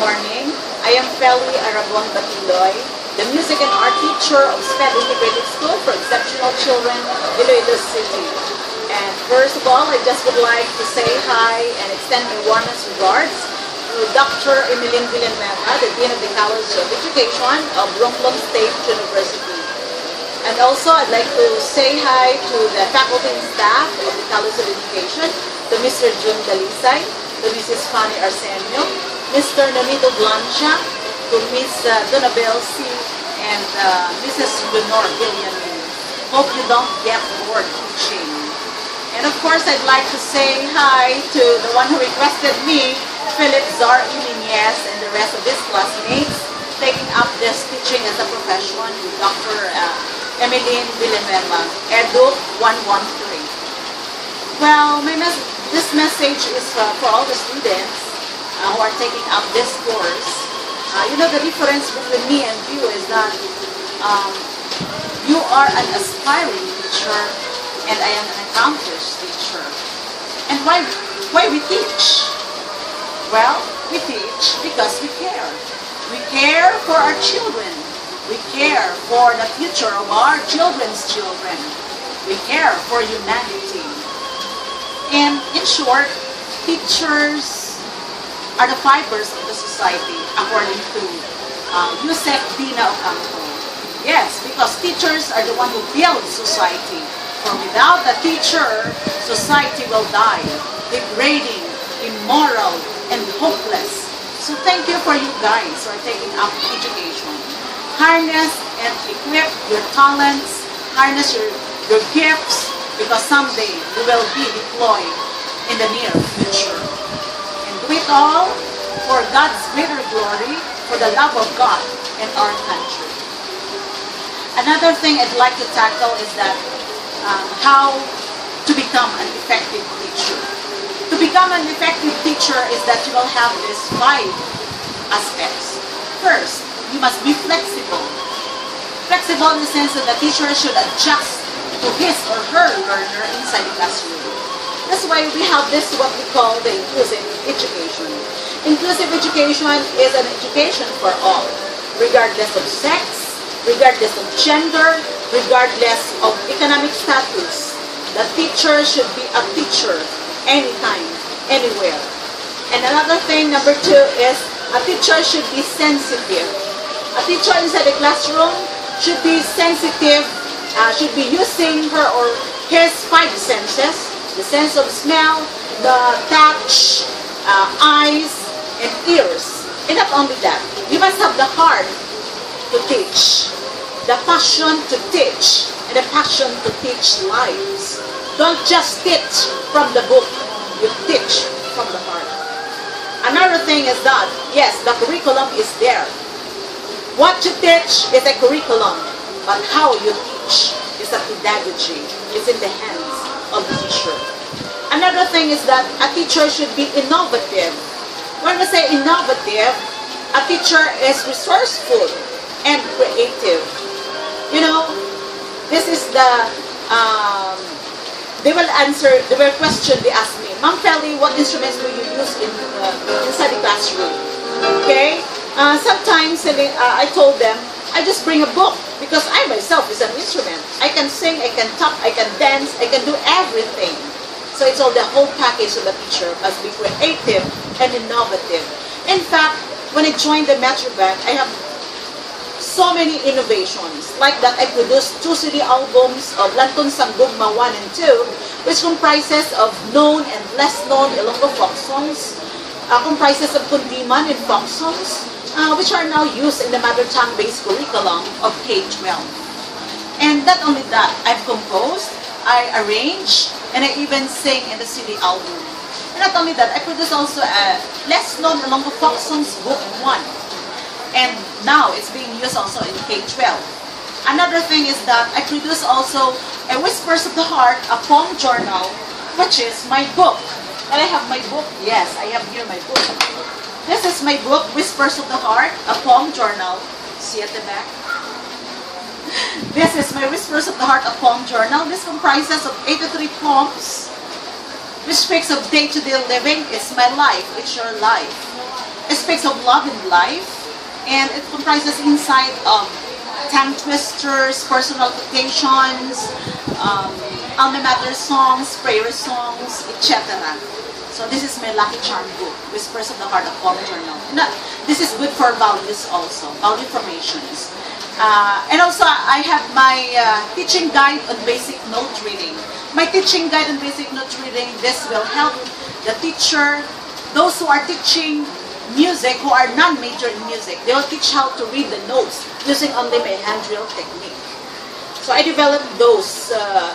morning. I am FELY Aragon Batiloy, the music and art teacher of SPED Integrated School for Exceptional Children, Iloilo City. And first of all, I just would like to say hi and extend my warmest regards to Dr. Emeline Villanueva, the Dean of the College of Education of Romblon State University. And also, I'd like to say hi to the faculty and staff of the College of Education, to Mr. June Dalisay, to Mrs. Fanny Arsenio, Mr. Nonito Blancha, to Miss Donabel C. and Mrs. Lenore Villanueva. Hope you don't get bored teaching. And of course, I'd like to say hi to the one who requested me, Philip Zar Iminez, and the rest of his classmates, taking up this teaching as a profession with Dr. Emeline Villanueva, Edu 113. Well, this message is for all the students who are taking up this course. You know, the difference between me and you is that you are an aspiring teacher and I am an accomplished teacher. And why we teach? Well, we teach because we care. We care for our children. We care for the future of our children's children. We care for humanity. And in short, teachers are the fibers of the society, according to Yusek Dina Ocampo. Yes, because teachers are the one who build society. For without a teacher, society will die, degrading, immoral, and hopeless. So thank you for you guys who are taking up education. Harness and equip your talents, harness your gifts, because someday you will be deployed in the near future. And do it all for God's greater glory, for the love of God and our country. Another thing I'd like to tackle is that how to become an effective teacher. To become an effective teacher is that you will have these 5 aspects. First, you must be flexible. Flexible in the sense that the teacher should adjust to his or her learner inside the classroom. That's why we have this, what we call the inclusive education. Inclusive education is an education for all, regardless of sex, regardless of gender, regardless of economic status. The teacher should be a teacher anytime, anywhere. And another thing, number 2, is a teacher should be sensitive. A teacher inside the classroom should be sensitive, should be using her or his 5 senses, the sense of smell, the touch, eyes, and ears. And not only that, you must have the heart to teach, the passion to teach, and the passion to teach lives. Don't just teach from the book, you teach from the heart. Another thing is that, yes, the curriculum is there. What you teach is a curriculum, but how you teach is a pedagogy. It's in the hands of the teacher. Another thing is that a teacher should be innovative. When we say innovative, a teacher is resourceful and creative. You know, this is the, they will question, they ask me, Ma'am FELY, what instruments do you use inside the classroom? Okay? Sometimes I told them, I just bring a book because I myself is an instrument. I can sing, I can talk, I can dance, I can do everything. So it's all the whole package of the teacher must be creative and innovative. In fact, when I joined the Metro Bank, I have so many innovations. Like that, I produced 2 CD albums of Lantun Sanggugma 1 and 2, which comprises of known and less known Ilonggo folk songs, comprises of kundiman and folk songs, which are now used in the mother tongue-based curriculum of K-12. And not only that, I've composed, I arrange, and I even sing in the CD album. And not only that, I produce also a less known Ilonggo folk songs book 1. And now it's being used also in K-12. Another thing is that I produce also a Whispers of the Heart, a poem journal, which is my book. And I have my book, yes, I have here my book. This is my book, Whispers of the Heart, a poem journal. See at the back? This is my Whispers of the Heart, a poem journal. This comprises of 83 poems, which speaks of day-to-day living. It's my life, it's your life. It speaks of love and life, and it comprises inside of tongue twisters, personal quotations, alma mater songs, prayer songs, etc. So this is my Lucky Charm book, Whispers of the Heart of Paul Journal. This is good for values also, value formations. And also I have my teaching guide on basic note reading. My teaching guide on basic note reading, this will help the teacher, those who are teaching music, who are non-major in music, they will teach how to read the notes using only my hand drill technique. So I developed those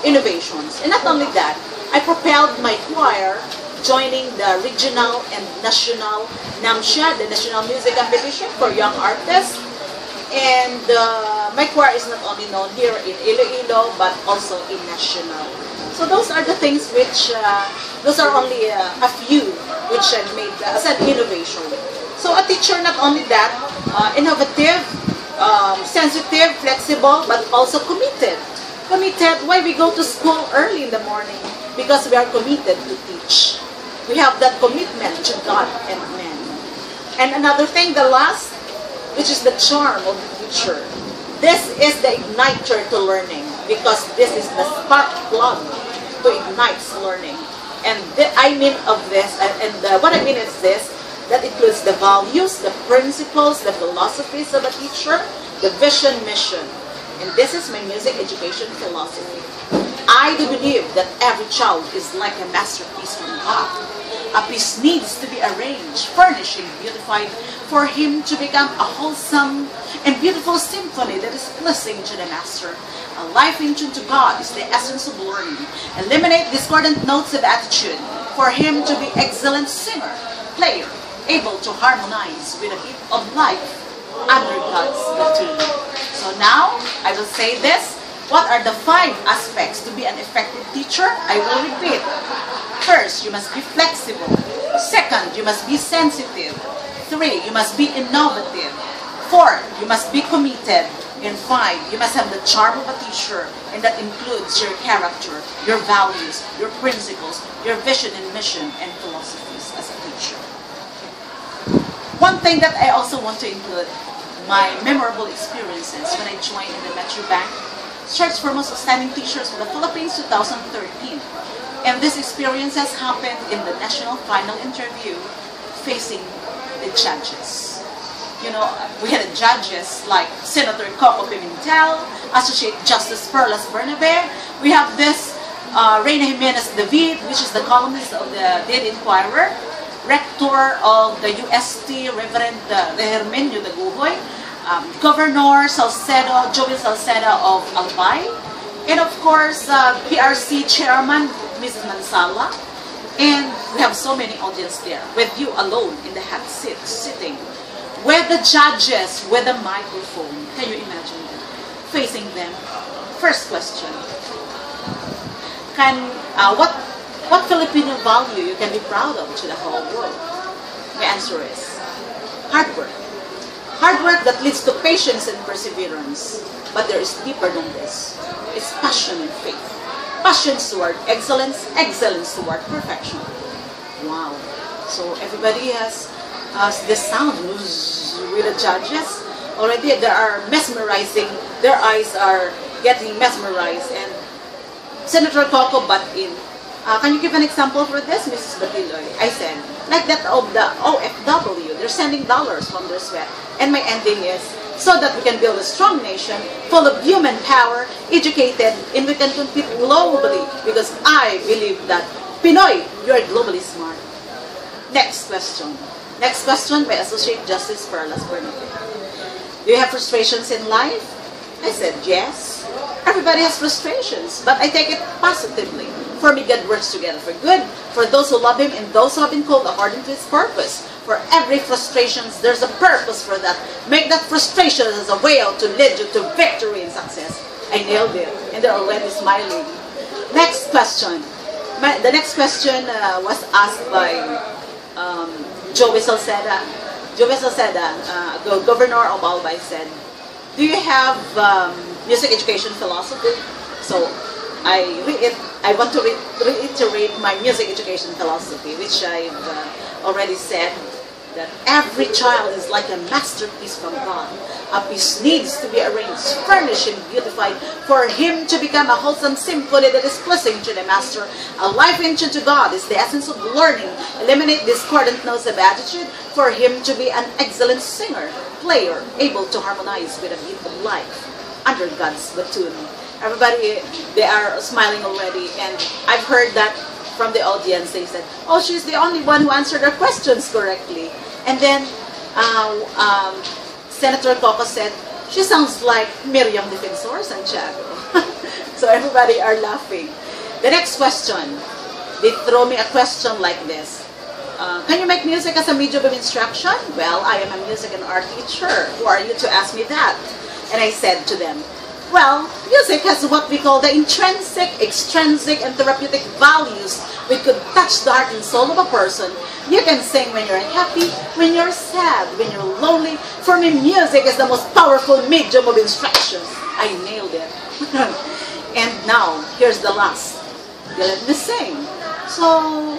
innovations. And not only that, I propelled my choir joining the regional and national NAMSHA, the National Music Competition for Young Artists. And my choir is not only known here in Iloilo, but also in national. So those are the things which, those are only a few which I made as an innovation. So a teacher, not only that, innovative, sensitive, flexible, but also committed. Committed, why we go to school early in the morning? Because we are committed to teach. We have that commitment to God and men. And another thing, the last, which is the charm of the teacher. This is the igniter to learning, because this is the spark plug to ignite learning. And I mean of this, what I mean is this, that includes the values, the principles, the philosophies of a teacher, the vision, mission. And this is my music education philosophy. I do believe that every child is like a masterpiece from God. A piece needs to be arranged, furnished, and beautified for him to become a wholesome and beautiful symphony that is pleasing to the master. A life in tune to God is the essence of learning. Eliminate discordant notes of attitude for him to be excellent singer, player, able to harmonize with the beat of life under God's platoon. So now, I will say this. What are the 5 aspects to be an effective teacher? I will repeat. First, you must be flexible. Second, you must be sensitive. 3, you must be innovative. 4, you must be committed. And 5, you must have the charm of a teacher, and that includes your character, your values, your principles, your vision and mission, and philosophies as a teacher. One thing that I also want to include, my memorable experiences when I joined in the Metro Bank, Search for Most Outstanding Teachers for the Philippines 2013. And these experiences happened in the national final interview facing the judges. You know, we had judges like Senator Coco Pimentel, Associate Justice Perlas Bernabe. We have this Reina Jimenez David, which is the columnist of the Daily Inquirer, Rector of the UST, Reverend Hermenio Daguhoy, Governor Salcedo, Joel Salcedo of Albay, and of course, PRC Chairman, Mrs. Mansala. And we have so many audience there, with you alone in the hot seat, sitting, with the judges, with the microphone. Can you imagine them? Facing them. First question. What Filipino value you can be proud of to the whole world? My answer is hard work. Hard work that leads to patience and perseverance. But there is deeper than this. It's passion and faith. Passion toward excellence, excellence toward perfection. Wow. So everybody has this sound with the judges. Already they are mesmerizing. Their eyes are getting mesmerized. And Senator Coco butt in. Can you give an example for this, Mrs. Batiloy? I said, like that of the OFW, they're sending dollars from their sweat. And my ending is, so that we can build a strong nation, full of human power, educated, and we can compete globally, because I believe that, Pinoy, you are globally smart. Next question. Next question by Associate Justice Perlas Bernabe. Do you have frustrations in life? I said, yes. Everybody has frustrations, but I take it positively. For me, God works together for good, for those who love Him and those who have been called according to His purpose. For every frustration, there's a purpose for that. Make that frustration as a way out to lead you to victory and success. I nailed it, and they're already smiling. Next question. The next question was asked by Joey Salceda. Joey Salceda, Governor of Albay, said, do you have music education philosophy? So I want to reiterate my music education philosophy, which I've already said. that every child is like a masterpiece from God. A piece needs to be arranged, furnished, and beautified for him to become a wholesome symphony that is pleasing to the master. A life engine to God is the essence of learning. Eliminate discordant notes of attitude for him to be an excellent singer, player, able to harmonize with a beautiful life under God's platoon. Everybody, they are smiling already, and I've heard that from the audience. They said, oh, she's the only one who answered her questions correctly. And then Senator Coco said, she sounds like Miriam Defensor Santiago. So everybody are laughing. The next question, they throw me a question like this. Can you make music as a medium of instruction? Well, I am a music and art teacher. Who are you to ask me that? And I said to them, well, music has what we call the intrinsic, extrinsic, and therapeutic values which could touch the heart and soul of a person. You can sing when you're happy, when you're sad, when you're lonely. For me, music is the most powerful medium of instruction. I nailed it. And now, here's the last. You let me sing. So,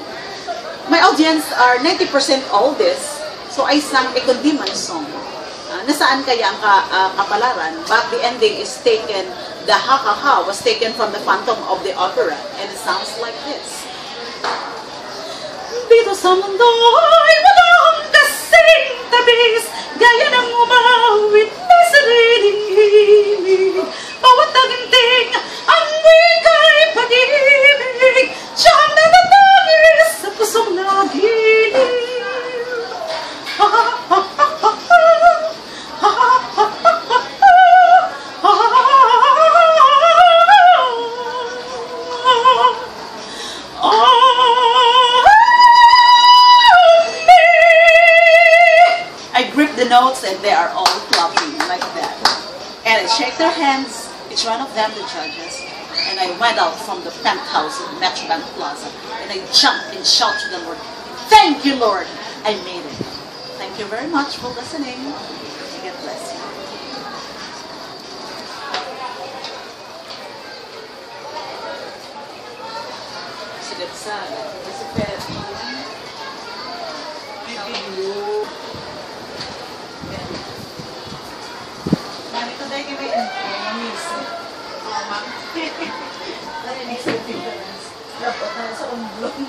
my audience are 90% oldest. So, I sang a Kundiman song. Nasaan kaya ang kapalaran? But the ending is taken, the ha-ha-ha was taken from the Phantom of the Opera. And it sounds like this. Dito sa mundo'y walang kasing tabis, gaya ng umawit na sariling himig. Bawat taginting ang wika'y pag-ibig, siyang natatangis sa pusong nagilig. The notes, and they are all clapping like that. And I shake their hands, each one of them, the judges, and I went out from the penthouse of Metrobank Plaza, and I jumped and shouted to the Lord, thank you, Lord, I made it. Thank you very much for listening. God bless you. Sige, sana. Kasi pwede. Today kami ang mama. Dahil next difference. Dapat na sa umblong.